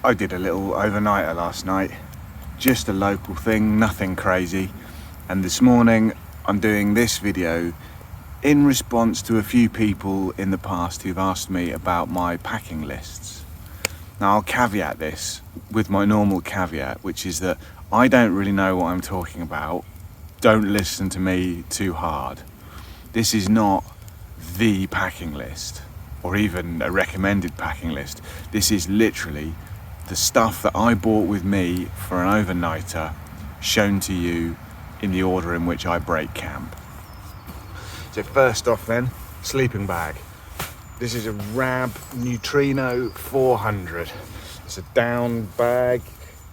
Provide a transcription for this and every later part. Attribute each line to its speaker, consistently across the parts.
Speaker 1: I did a little overnighter last night, just a local thing, nothing crazy. And this morning I'm doing this video in response to a few people in the past who've asked me about my packing lists. Now I'll caveat this with my normal caveat, which is that I don't really know what I'm talking about. Don't listen to me too hard. This is not the packing list or even a recommended packing list. This is literally the stuff that I bought with me for an overnighter, shown to you in the order in which I break camp. So first off then, sleeping bag. This is a RAB Neutrino 400. It's a down bag.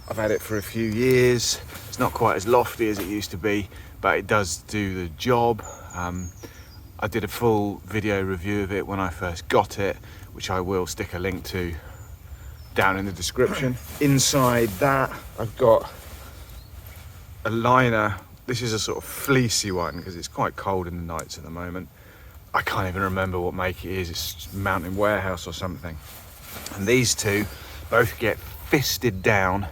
Speaker 1: I've had it for a few years. It's not quite as lofty as it used to be, but it does do the job. I did a full video review of it when I first got it, which I will stick a link to down in the description. Inside that, I've got a liner. This is a sort of fleecy one because it's quite cold in the nights at the moment. I can't even remember what make it is. It's Mountain Warehouse or something. And these two both get fisted down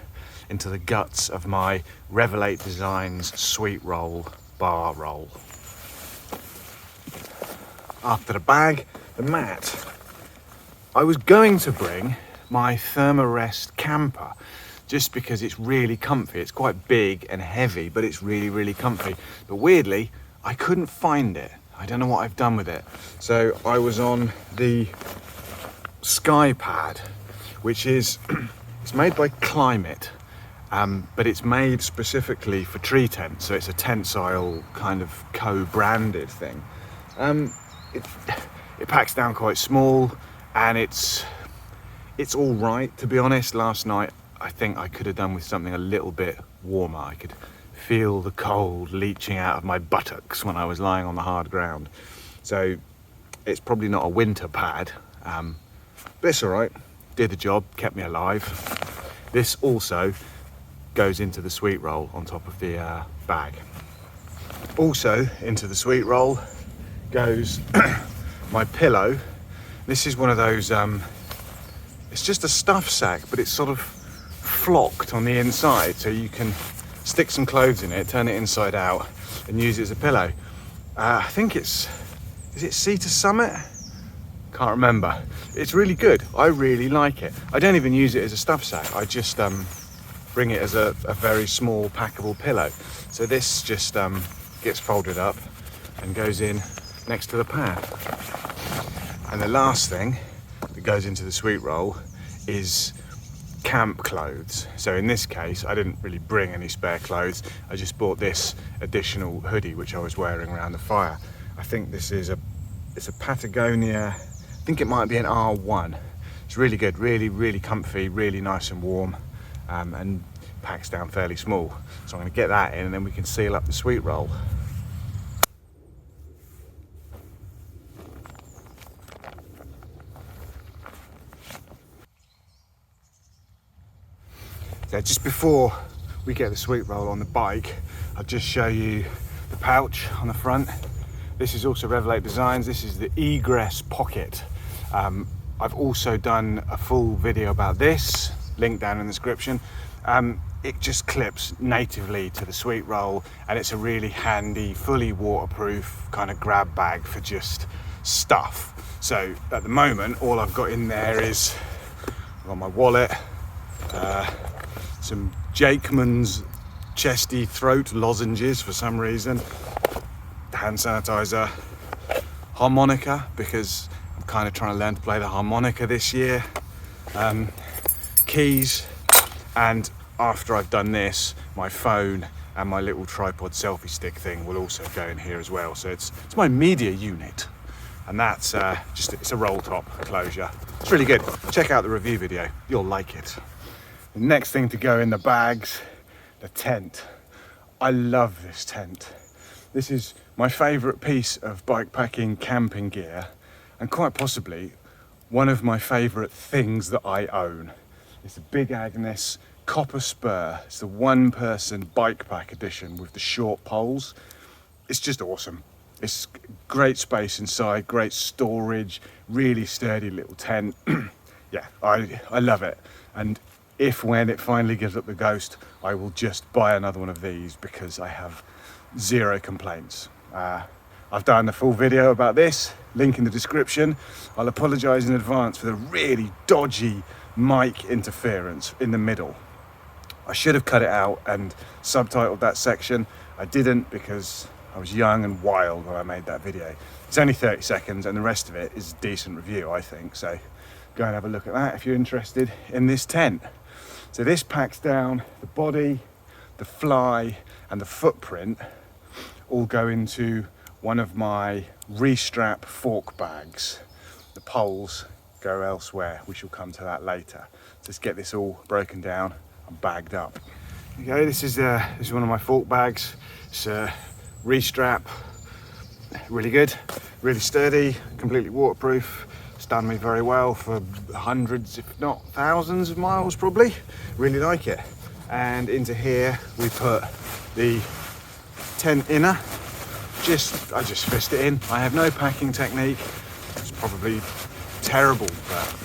Speaker 1: into the guts of my Revelate Designs Sweet Roll bar roll. After the bag, the mat. I was going to bring my Thermarest camper just because it's really comfy. It's quite big and heavy, but it's really, really comfy. But weirdly, I couldn't find it. I don't know what I've done with it. So I was on the Skypad, which is, it's made by Climate, but it's made specifically for tree tents. So it's a tensile kind of co-branded thing. It packs down quite small, and it's all right, to be honest. Last night, I think I could have done with something a little bit warmer. I could feel the cold leaching out of my buttocks when I was lying on the hard ground. So it's probably not a winter pad, but it's all right. Did the job, kept me alive. This also goes into the sweet roll on top of the bag. Also into the sweet roll goes my pillow. This is one of those, it's just a stuff sack, but it's sort of flocked on the inside, so you can stick some clothes in it, turn it inside out, and use it as a pillow. I think is it Sea to Summit? Can't remember. It's really good. I really like it. I don't even use it as a stuff sack. I just bring it as a very small packable pillow. So this just gets folded up and goes in next to the pad. And the last thing that goes into the sweet roll is camp clothes. So in this case, I didn't really bring any spare clothes. I just bought this additional hoodie, which I was wearing around the fire. I think this is it's a Patagonia, I think it might be an R1. It's really good, really, really comfy, really nice and warm, and packs down fairly small. So I'm gonna get that in and then we can seal up the sweet roll. So just before we get the sweet roll on the bike, I'll just show you the pouch on the front. This is also Revelate Designs. This is the Egress Pocket. I've also done a full video about this, link down in the description. It just clips natively to the sweet roll, and it's a really handy, fully waterproof kind of grab bag for just stuff. So at the moment, all I've got in there is, I've got my wallet, some Jakeman's chesty throat lozenges for some reason, hand sanitizer, harmonica because I'm kind of trying to learn to play the harmonica this year, keys, and after I've done this, my phone and my little tripod selfie stick thing will also go in here as well. So it's my media unit, and that's it's a roll top closure. It's really good. Check out the review video, you'll like it. The next thing to go in the bags, the tent. I love this tent. This is my favourite piece of bikepacking camping gear, and quite possibly one of my favourite things that I own. It's a big Agnes copper Spur. It's the one-person Bikepack edition with the short poles. It's just awesome. It's great space inside, great storage, really sturdy little tent. Yeah, I love it. And if when it finally gives up the ghost, I will just buy another one of these because I have zero complaints. I've done a full video about this, link in the description. I'll apologise in advance for the really dodgy mic interference in the middle. I should have cut it out and subtitled that section. I didn't because I was young and wild when I made that video. It's only 30 seconds and the rest of it is a decent review, I think. So go and have a look at that if you're interested in this tent. So this packs down the body, the fly and the footprint all go into one of my Restrap fork bags. The poles go elsewhere. We shall come to that later. Let's get this all broken down and bagged up. Okay, this is one of my fork bags. It's a Restrap, really good, really sturdy, completely waterproof. It's done me very well for hundreds, if not thousands of miles probably. Really like it. And into here we put the tent inner. I just fist it in. I have no packing technique. It's probably terrible, but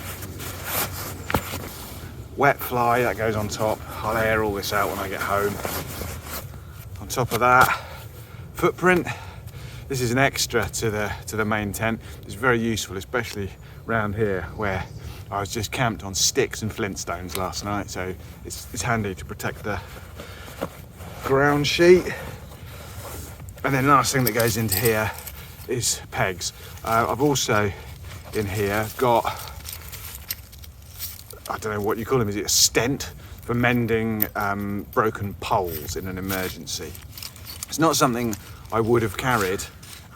Speaker 1: wet fly that goes on top. I'll air all this out when I get home. On top of that, footprint. This is an extra to the main tent. It's very useful, especially around here where I was just camped on sticks and flintstones last night, so it's handy to protect the ground sheet. And then last thing that goes into here is pegs. I've also in here got, I don't know what you call them, is it a stent for mending broken poles in an emergency. It's not something I would have carried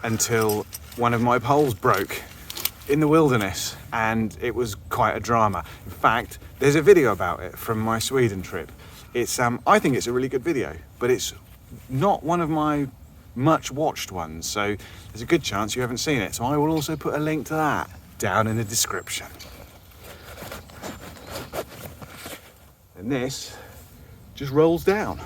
Speaker 1: until one of my poles broke in the wilderness, and it was quite a drama. In fact, there's a video about it from my Sweden trip. It's I think it's a really good video, but it's not one of my much watched ones, so there's a good chance you haven't seen it. So I will also put a link to that down in the description. And this just rolls down.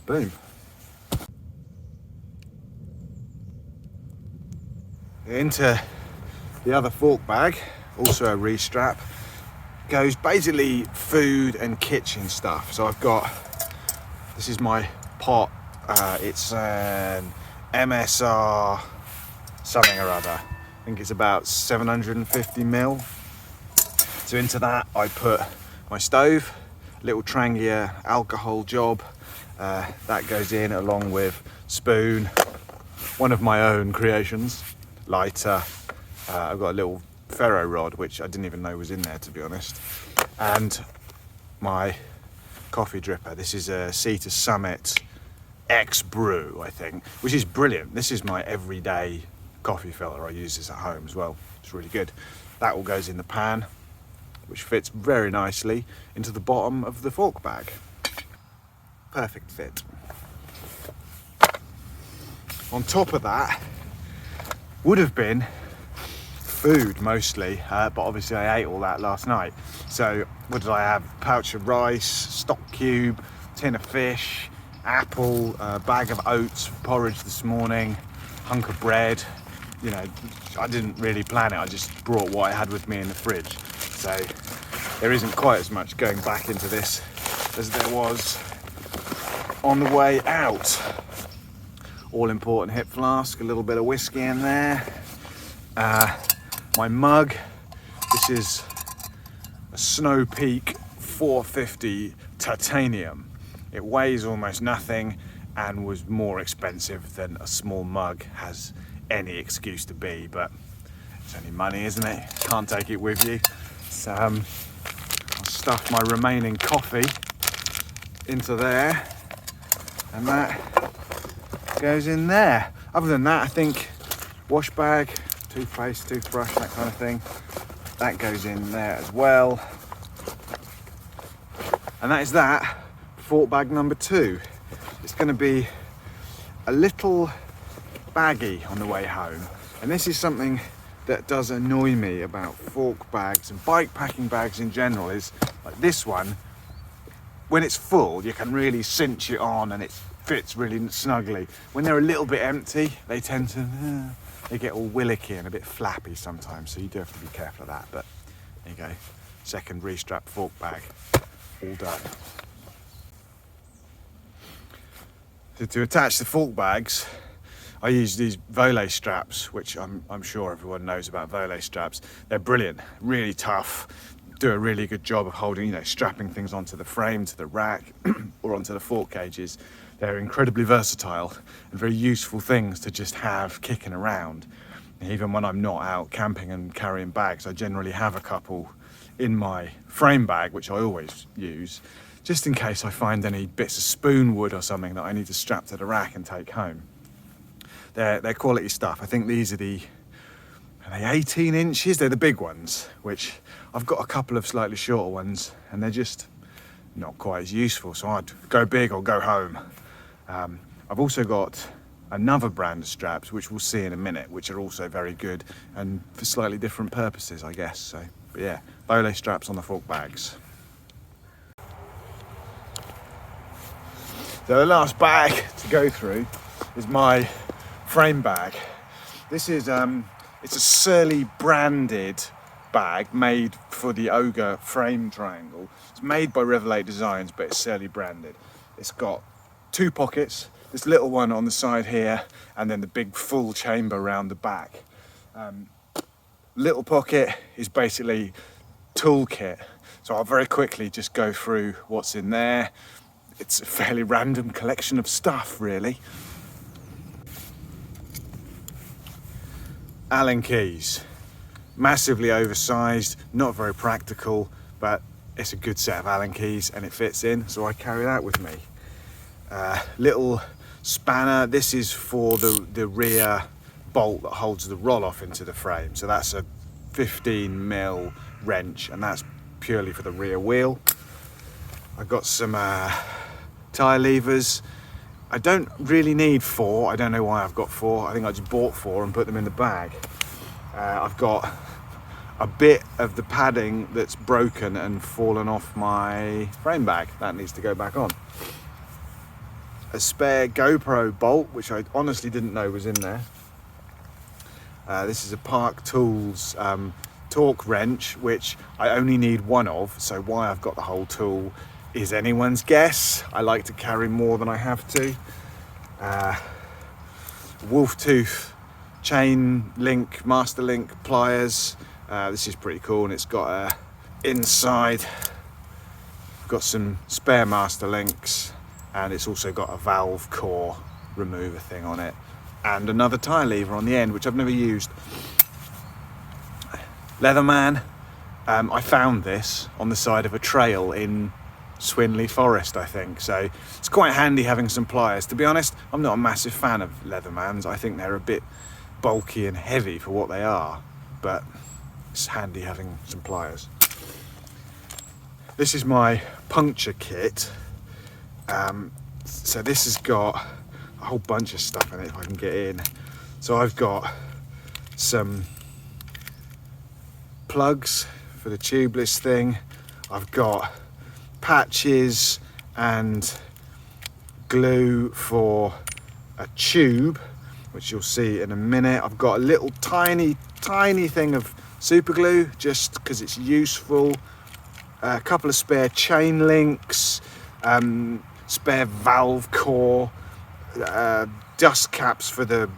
Speaker 1: Boom. Into the other fork bag, also a Restrap, goes basically food and kitchen stuff. So I've got, this is my pot, it's an MSR something or other. I think it's about 750 mil. So into that I put my stove, little Trangia alcohol job, that goes in along with spoon, one of my own creations, lighter, I've got a little ferro rod which I didn't even know was in there, to be honest, and my coffee dripper. This is a Sea to Summit X Brew, I think, which is brilliant. This is my everyday coffee filter. I use this at home as well. It's really good. That all goes in the pan, which fits very nicely into the bottom of the fork bag. Perfect fit. On top of that would have been food mostly, but obviously I ate all that last night. So what did I have? Pouch of rice, stock cube, tin of fish, apple, bag of oats for porridge this morning, hunk of bread. You know, I didn't really plan it. I just brought what I had with me in the fridge. So there isn't quite as much going back into this as there was on the way out. All important hip flask, a little bit of whiskey in there. My mug, this is a Snow Peak 450 titanium. It weighs almost nothing and was more expensive than a small mug has any excuse to be, but it's only money, isn't it? Can't take it with you. So I'll stuff my remaining coffee into there, and that goes in there. Other than that, I think wash bag, toothpaste, toothbrush, that kind of thing, that goes in there as well. And that is that, fork bag number 2. It's going to be a little baggy on the way home, and this is something that does annoy me about fork bags and bike packing bags in general, is like this one, when it's full you can really cinch it on and it's fits really snugly. When they're a little bit empty, they tend to, they get all willicky and a bit flappy sometimes, so you do have to be careful of that. But there you go, second Restrap fork bag, all done. So to attach the fork bags, I use these Voile Straps, which I'm sure everyone knows about Voile Straps. They're brilliant, really tough, do a really good job of holding, you know, strapping things onto the frame, to the rack, or onto the fork cages. They're incredibly versatile and very useful things to just have kicking around. Even when I'm not out camping and carrying bags, I generally have a couple in my frame bag, which I always use, just in case I find any bits of spoon wood or something that I need to strap to the rack and take home. They're quality stuff. I think these are they 18 inches? They're the big ones, which I've got a couple of slightly shorter ones and they're just not quite as useful. So I'd go big or go home. I've also got another brand of straps, which we'll see in a minute, which are also very good and for slightly different purposes, I guess. So, but yeah, Voile Straps on the fork bags. So the last bag to go through is my frame bag. This is it's a Surly branded bag made for the Ogre frame triangle. It's made by Revelate Designs, but it's Surly branded. It's got 2 pockets, this little one on the side here, and then the big full chamber around the back. Little pocket is basically Toolkit, so I'll very quickly just go through what's in there. It's a fairly random collection of stuff, really. Allen keys, massively oversized, not very practical, but it's a good set of Allen keys and it fits in, so I carry that with me. Little spanner, this is for the rear bolt that holds the roll off into the frame, so that's a 15mm wrench and that's purely for the rear wheel. I've got some tyre levers. I don't really need 4, I don't know why I've got 4, I think I just bought 4 and put them in the bag. I've got a bit of the padding that's broken and fallen off my frame bag, that needs to go back on. A spare GoPro bolt, which I honestly didn't know was in there. This is a Park Tools torque wrench, which I only need 1 of, so why I've got the whole tool is anyone's guess. I like to carry more than I have to. Wolf tooth chain link, master link pliers. This is pretty cool, and it's got inside, got some spare master links, and it's also got a valve core remover thing on it, and another tyre lever on the end, which I've never used. Leatherman. I found this on the side of a trail in Swinley Forest, I think, so it's quite handy having some pliers. To be honest, I'm not a massive fan of Leathermans. I think they're a bit bulky and heavy for what they are, but it's handy having some pliers. This is my puncture kit. So this has got a whole bunch of stuff in it if I can get in. So I've got some plugs for the tubeless thing. I've got patches and glue for a tube, which you'll see in a minute. I've got a little tiny thing of super glue just because it's useful. A couple of spare chain links, spare valve core, dust caps for the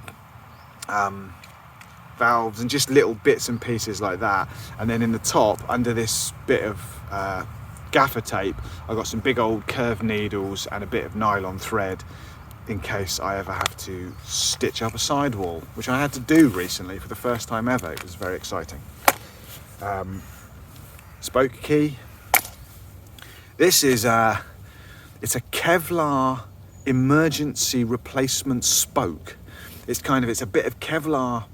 Speaker 1: valves, and just little bits and pieces like that. And then in the top, under this bit of gaffer tape, I've got some big old curved needles and a bit of nylon thread in case I ever have to stitch up a sidewall, which I had to do recently for the first time ever. It was very exciting. Spoke key. This is it's a Kevlar emergency replacement spoke. It's a bit of Kevlar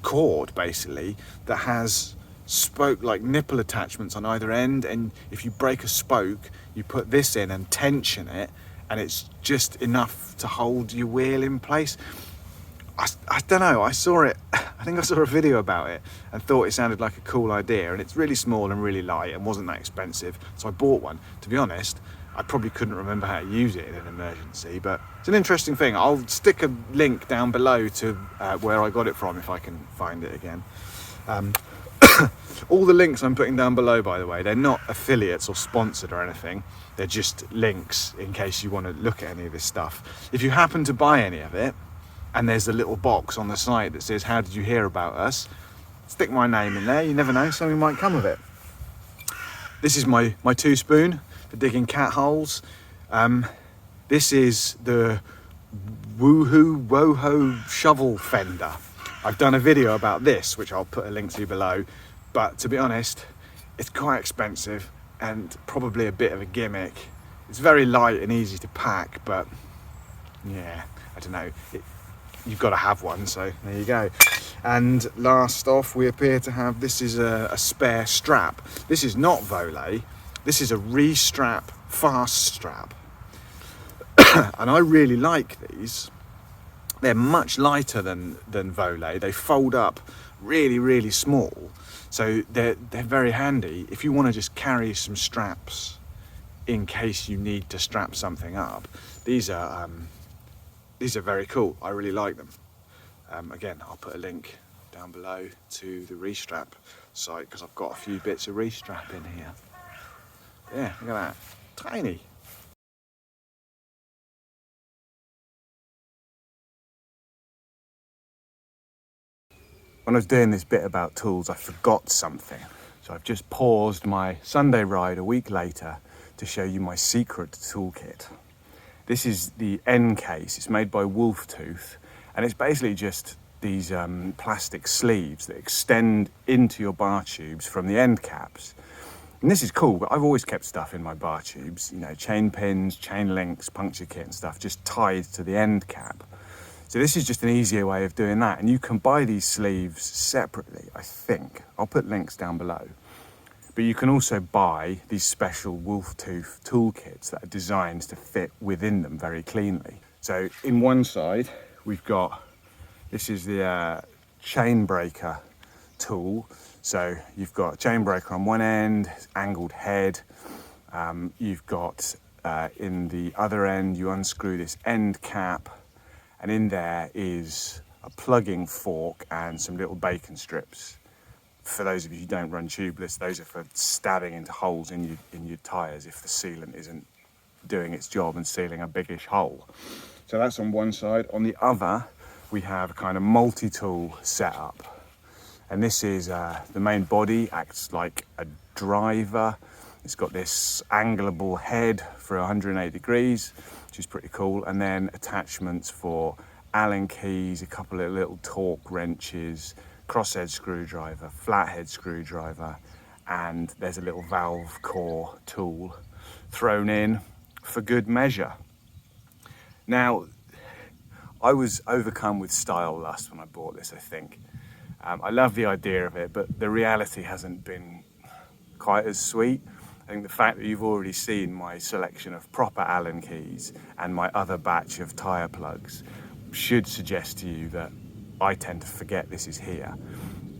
Speaker 1: cord basically that has spoke like nipple attachments on either end, and if you break a spoke you put this in and tension it, and it's just enough to hold your wheel in place. I don't know, I think I saw a video about it and thought it sounded like a cool idea, and it's really small and really light and wasn't that expensive, so I bought one. To be honest, I probably couldn't remember how to use it in an emergency, but it's an interesting thing. I'll stick a link down below to where I got it from if I can find it again. All the links I'm putting down below, by the way, they're not affiliates or sponsored or anything. They're just links in case you want to look at any of this stuff. If you happen to buy any of it, and there's a little box on the side that says, how did you hear about us? Stick my name in there, you never know, something might come of it. This is my 2-spoon for digging cat holes. This is the Woho shovel fender. I've done a video about this, which I'll put a link to below, but to be honest, it's quite expensive and probably a bit of a gimmick. It's very light and easy to pack, but yeah, I don't know. You've got to have one, so there you go. And last off, we appear to have, this is a spare strap. This is not Voile, this is a Restrap fast strap. And I really like these. They're much lighter than Voile. They fold up really, really small. So they're very handy if you want to just carry some straps in case you need to strap something up. These are very cool. I really like them. Again, I'll put a link down below to the Restrap site because I've got a few bits of Restrap in here. Yeah, look at that. Tiny. When I was doing this bit about tools, I forgot something. So I've just paused my Sunday ride a week later to show you my secret toolkit. This is the Encase. It's made by Wolftooth, and it's basically just these plastic sleeves that extend into your bar tubes from the end caps. And this is cool, but I've always kept stuff in my bar tubes, you know, chain pins, chain links, puncture kit and stuff, just tied to the end cap. So this is just an easier way of doing that, and you can buy these sleeves separately, I think. I'll put links down below. But you can also buy these special Wolftooth toolkits that are designed to fit within them very cleanly. So in one side, we've got, this is the chain breaker tool. So you've got a chain breaker on one end, angled head. You've got in the other end, you unscrew this end cap, and in there is a plugging fork and some little bacon strips. For those of you who don't run tubeless, those are for stabbing into holes in your tyres if the sealant isn't doing its job and sealing a biggish hole. So that's on one side. On the other, we have a kind of multi-tool setup. And this is the main body, acts like a driver. It's got this angleable head for 180 degrees, which is pretty cool. And then attachments for Allen keys, a couple of little torque wrenches, crosshead screwdriver, flathead screwdriver, and there's a little valve core tool thrown in for good measure. Now, I was overcome with style lust when I bought this, I think. I love the idea of it, but the reality hasn't been quite as sweet. I think the fact that you've already seen my selection of proper Allen keys and my other batch of tyre plugs should suggest to you that I tend to forget this is here.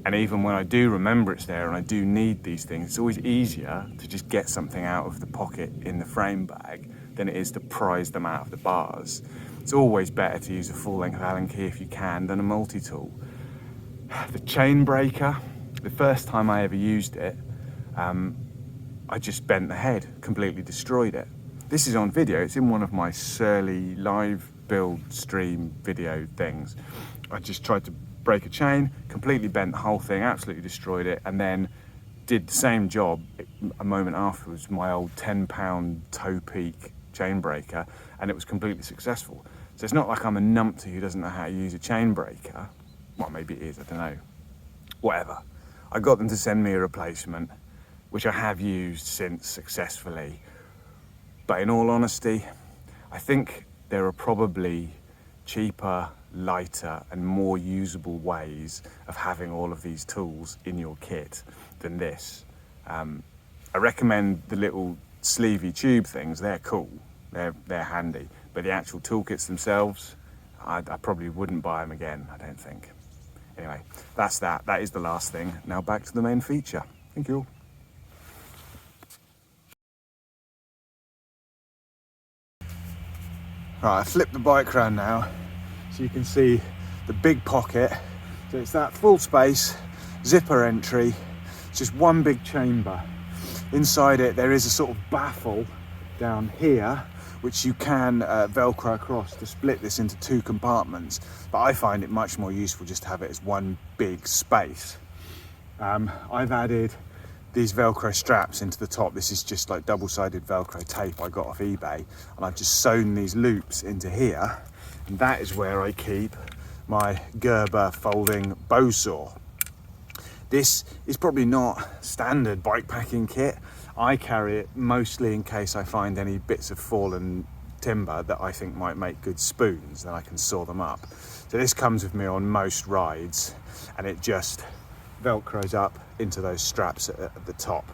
Speaker 1: And even when I do remember it's there and I do need these things, it's always easier to just get something out of the pocket in the frame bag than it is to prise them out of the bars. It's always better to use a full-length Allen key if you can than a multi-tool. The chain breaker, the first time I ever used it, I just bent the head, completely destroyed it. This is on video, it's in one of my surly live build stream video things. I just tried to break a chain, completely bent the whole thing, absolutely destroyed it, and then did the same job a moment afterwards, my old £10 toe peak chain breaker, and it was completely successful. So it's not like I'm a numpty who doesn't know how to use a chain breaker. Well, maybe it is, I don't know. Whatever. I got them to send me a replacement, which I have used since successfully. But in all honesty, I think there are probably cheaper, lighter and more usable ways of having all of these tools in your kit than this. I recommend the little sleevey tube things. They're cool, they're handy, but the actual toolkits themselves, I probably wouldn't buy them again, I don't think. Anyway, that's that is the last thing. Now back to the main feature. Thank you. Right, I flipped the bike around now so you can see the big pocket. So it's that full space, zipper entry, it's just one big chamber. Inside it there is a sort of baffle down here which you can Velcro across to split this into two compartments, but I find it much more useful just to have it as one big space. I've added these Velcro straps into the top. This is just like double-sided Velcro tape I got off eBay, and I've just sewn these loops into here, and that is where I keep my Gerber folding bow saw. This is probably not standard bike packing kit. I carry it mostly in case I find any bits of fallen timber that I think might make good spoons, then I can saw them up. So this comes with me on most rides, and it just Velcros up into those straps at the top.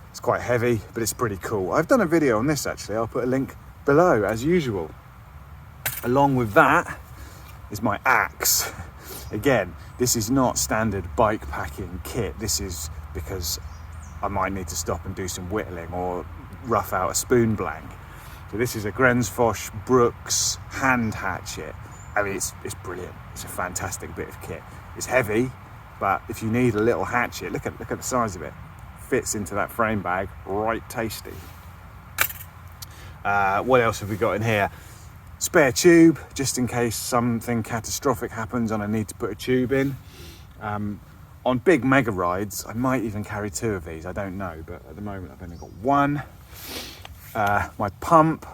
Speaker 1: It's quite heavy, but it's pretty cool. I've done a video on this actually. I'll put a link below as usual. Along with that is my axe. Again, this is not standard bike packing kit. This is because I might need to stop and do some whittling or rough out a spoon blank. So this is a Grensfoss Brooks hand hatchet. I mean, it's brilliant. It's a fantastic bit of kit. It's heavy, but if you need a little hatchet, look at the size of it. Fits into that frame bag, right tasty. What else have we got in here? Spare tube, just in case something catastrophic happens and I need to put a tube in. On big mega rides, I might even carry two of these, I don't know, but at the moment I've only got one. My pump,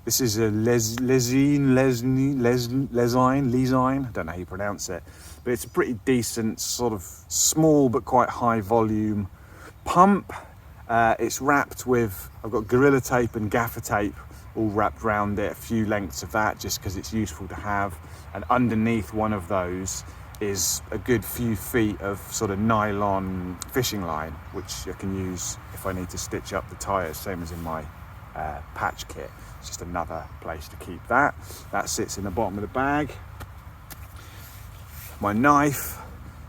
Speaker 1: this is a Lesine, I don't know how you pronounce it, but it's a pretty decent, sort of small but quite high volume pump. It's wrapped with, I've got Gorilla Tape and gaffer tape all wrapped around it, a few lengths of that just because it's useful to have, and underneath one of those is a good few feet of sort of nylon fishing line, which I can use if I need to stitch up the tyres, same as in my patch kit. It's just another place to keep that. That sits in the bottom of the bag. My knife,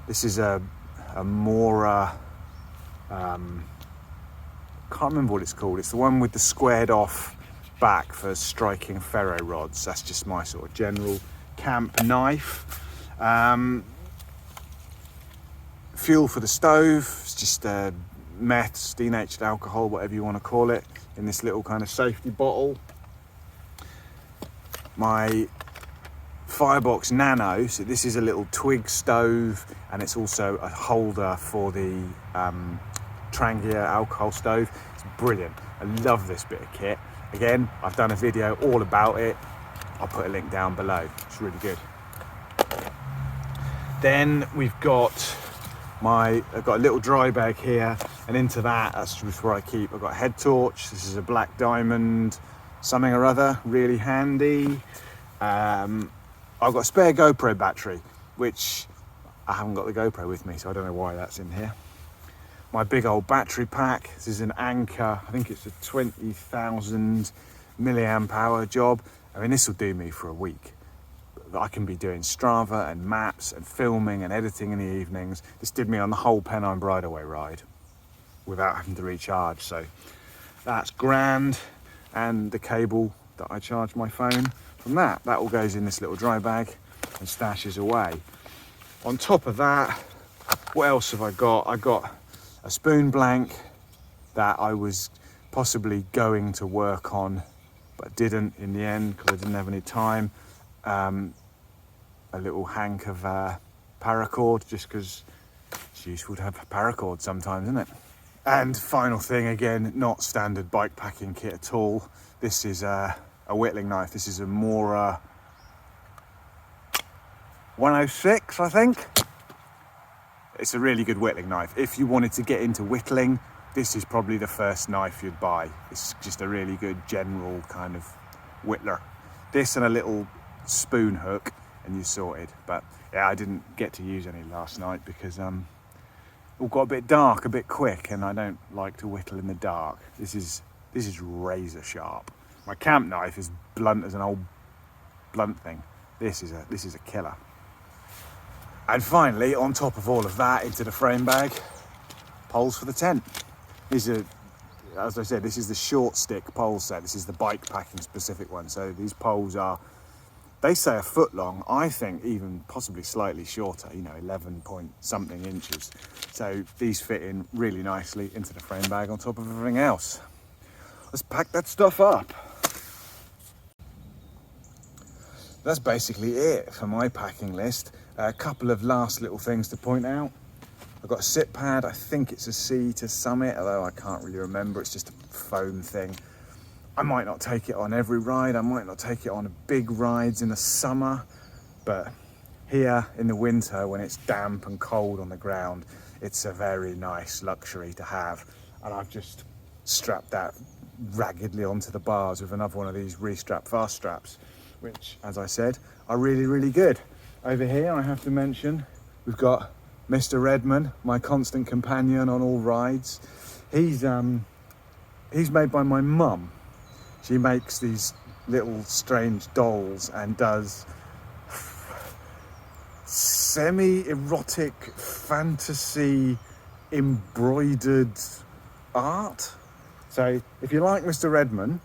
Speaker 1: this is a Mora, can't remember what it's called. It's the one with the squared off back for striking ferro rods. That's just my sort of general camp knife. Fuel for the stove, it's just meth, denatured alcohol, whatever you want to call it, in this little kind of safety bottle. My Firebox Nano, so this is a little twig stove, and it's also a holder for the Trangia alcohol stove. It's brilliant. I love this bit of kit. Again, I've done a video all about it. I'll put a link down below. It's really good. Then we've got I've got a little dry bag here, and into that's just where I keep, I've got a head torch. This is a black diamond something or other, really handy. I've got a spare GoPro battery, which I haven't got the GoPro with me, so I don't know why that's in here. My big old battery pack, this is an Anker, I think it's a 20,000 milliamp hour job. I mean, this will do me for a week. I can be doing Strava and maps and filming and editing in the evenings. This did me on the whole Pennine Bridleway ride without having to recharge, so that's grand. And the cable that I charge my phone from that all goes in this little dry bag and stashes away. On top of that, what else have I got? I got a spoon blank that I was possibly going to work on, but didn't in the end because I didn't have any time. A little hank of paracord, just because it's useful to have paracord sometimes, isn't it? And final thing, again, not standard bike packing kit at all. This is a whittling knife. This is a Mora 106, I think. It's a really good whittling knife. If you wanted to get into whittling, this is probably the first knife you'd buy. It's just a really good general kind of whittler. This and a little spoon hook and you're sorted. But yeah, I didn't get to use any last night because it all got a bit dark, a bit quick, and I don't like to whittle in the dark. This is razor sharp. My camp knife is blunt as an old blunt thing. This is a killer. And finally, on top of all of that, into the frame bag, poles for the tent. These are as I said, this is the short stick pole set. This is the bike packing specific one. So these poles are, they say a foot long. I think even possibly slightly shorter, you know, 11 point something inches. So these fit in really nicely into the frame bag on top of everything else. Let's pack that stuff up. That's basically it for my packing list. A couple of last little things to point out. I've got a sit pad. I think it's a Sea to Summit, although I can't really remember. It's just a foam thing. I might not take it on every ride. I might not take it on big rides in the summer, but here in the winter when it's damp and cold on the ground, it's a very nice luxury to have. And I've just strapped that raggedly onto the bars with another one of these Restrap fast straps, which, as I said, are really, really good. Over here, I have to mention, we've got Mr. Redman, my constant companion on all rides. He's made by my mum. She makes these little strange dolls and does semi-erotic fantasy embroidered art. So if you like Mr. Redman,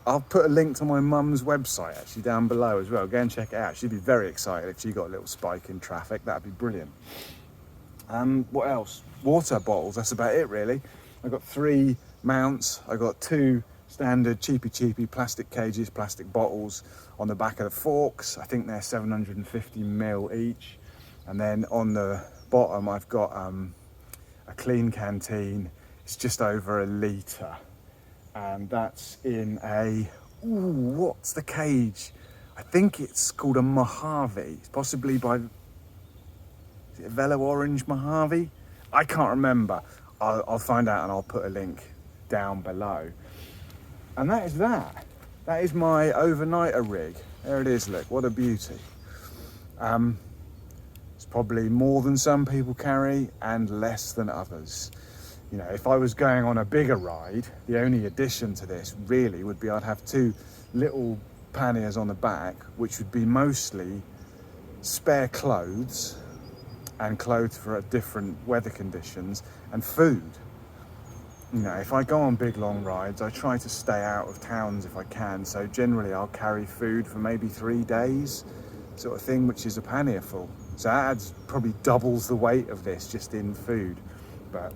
Speaker 1: I'll put a link to my mum's website actually down below as well. Go and check it out. She'd be very excited if she got a little spike in traffic. That'd be brilliant. What else? Water bottles, that's about it really. I've got 3 mounts. I've got 2 standard cheapy plastic cages, plastic bottles on the back of the forks. I think they're 750 ml each. And then on the bottom, I've got a clean canteen. It's just over a litre. And that's in a, what's the cage? I think it's called a Mojave. It's possibly by, is it a Velo Orange Mojave? I can't remember. I'll find out and I'll put a link down below. And that is that. That is my overnighter rig. There it is, look, what a beauty. It's probably more than some people carry and less than others. You know, if I was going on a bigger ride, the only addition to this really would be I'd have 2 little panniers on the back, which would be mostly spare clothes and clothes for different weather conditions and food. You know, if I go on big long rides, I try to stay out of towns if I can. So generally I'll carry food for maybe 3 days, sort of thing, which is a pannier full. So that adds probably doubles the weight of this just in food, but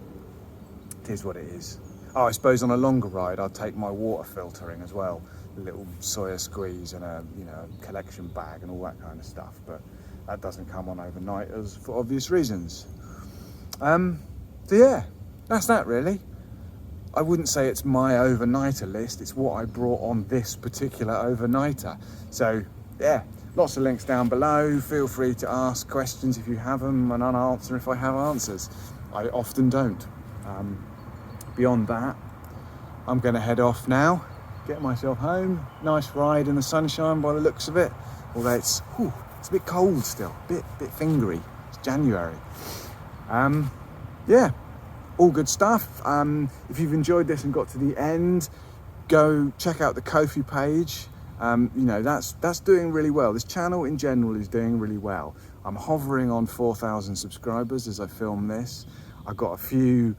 Speaker 1: it is what it is. Oh, I suppose on a longer ride, I'll take my water filtering as well, a little Sawyer squeeze and a, you know, collection bag and all that kind of stuff. But that doesn't come on overnighters for obvious reasons. So yeah, that's that really. I wouldn't say it's my overnighter list. It's what I brought on this particular overnighter. So yeah, lots of links down below. Feel free to ask questions if you have them, and I'll answer if I have answers. I often don't. Beyond that, I'm going to head off now, get myself home. Nice ride in the sunshine by the looks of it, although it's a bit cold still, bit fingery. It's January. Yeah, all good stuff. If you've enjoyed this and got to the end, go check out the Ko-fi page. You know, that's doing really well. This channel in general is doing really well. I'm hovering on 4,000 subscribers as I film this. I've got a few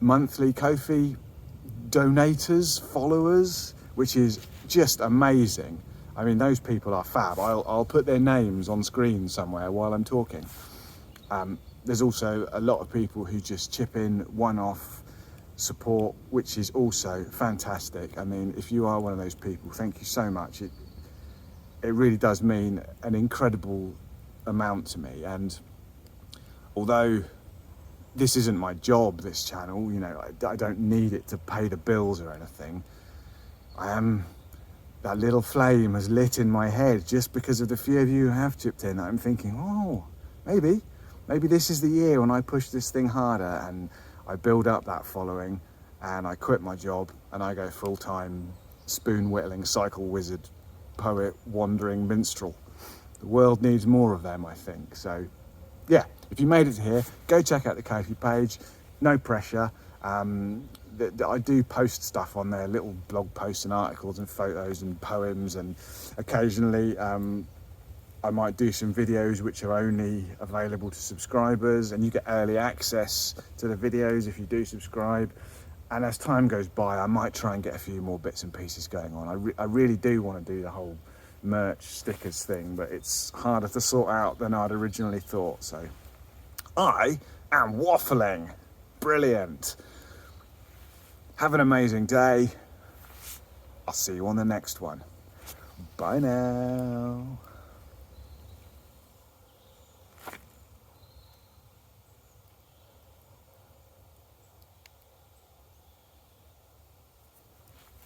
Speaker 1: monthly Ko-fi donators, followers, which is just amazing. I mean, those people are fab. I'll put their names on screen somewhere while I'm talking. There's also a lot of people who just chip in one-off support, which is also fantastic. I mean, if you are one of those people, thank you so much. It really does mean an incredible amount to me. And although this isn't my job, this channel, you know, I don't need it to pay the bills or anything. That little flame has lit in my head just because of the few of you who have chipped in. I'm thinking, oh, maybe this is the year when I push this thing harder and I build up that following and I quit my job and I go full-time spoon whittling cycle wizard, poet, wandering minstrel. The world needs more of them, I think. So yeah, if you made it to here, go check out the Ko-fi page. No pressure. I do post stuff on there, little blog posts and articles and photos and poems, and occasionally I might do some videos which are only available to subscribers, and you get early access to the videos if you do subscribe. And as time goes by, I might try and get a few more bits and pieces going on. I really do want to do the whole merch stickers thing, but it's harder to sort out than I'd originally thought. So I am waffling. Brilliant. Have an amazing day. I'll see you on the next one. Bye now.